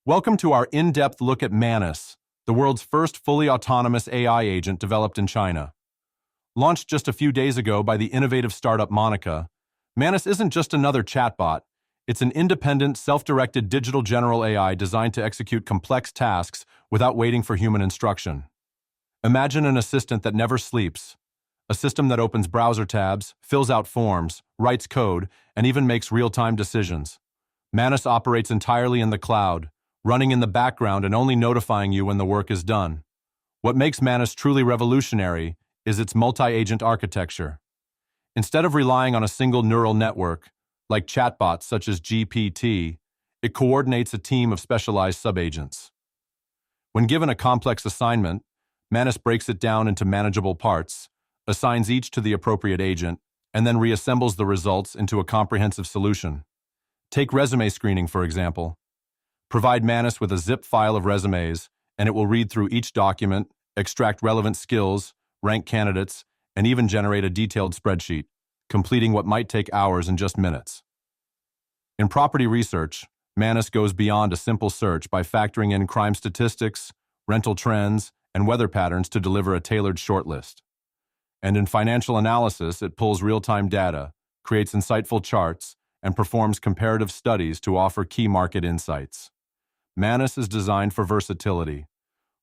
Welcome to our in-depth look at Manus, the world's first fully autonomous AI agent developed in China. Launched just a few days ago by the innovative startup Monica, Manus isn't just another chatbot, it's an independent, self-directed digital general AI designed to execute complex tasks without waiting for human instruction. Imagine an assistant that never sleeps, a system that opens browser tabs, fills out forms, writes code, and even makes real-time decisions. Manus operates entirely in the cloud, running in the background and only notifying you when the work is done. What makes Manus truly revolutionary is its multi-agent architecture. Instead of relying on a single neural network, like chatbots such as GPT, it coordinates a team of specialized subagents. When given a complex assignment, Manus breaks it down into manageable parts, assigns each to the appropriate agent, and then reassembles the results into a comprehensive solution. Take resume screening, for example. Provide Manus with a zip file of resumes, and it will read through each document, extract relevant skills, rank candidates, and even generate a detailed spreadsheet, completing what might take hours in just minutes. In property research, Manus goes beyond a simple search by factoring in crime statistics, rental trends, and weather patterns to deliver a tailored shortlist. And in financial analysis, it pulls real-time data, creates insightful charts, and performs comparative studies to offer key market insights. Manus is designed for versatility.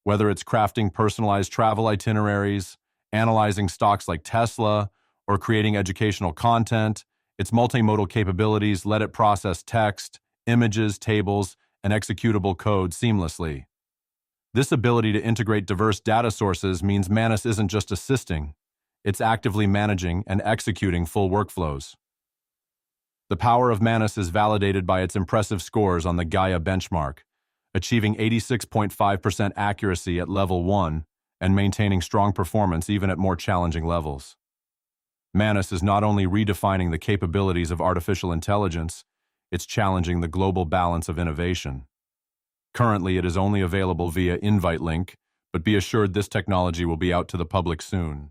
Whether it's crafting personalized travel itineraries, analyzing stocks like Tesla, or creating educational content, its multimodal capabilities let it process text, images, tables, and executable code seamlessly. This ability to integrate diverse data sources means Manus isn't just assisting, it's actively managing and executing full workflows. The power of Manus is validated by its impressive scores on the Gaia benchmark, achieving 86.5% accuracy at level 1 and maintaining strong performance even at more challenging levels. Manus is not only redefining the capabilities of artificial intelligence, it's challenging the global balance of innovation. Currently, it is only available via invite link, but be assured this technology will be out to the public soon.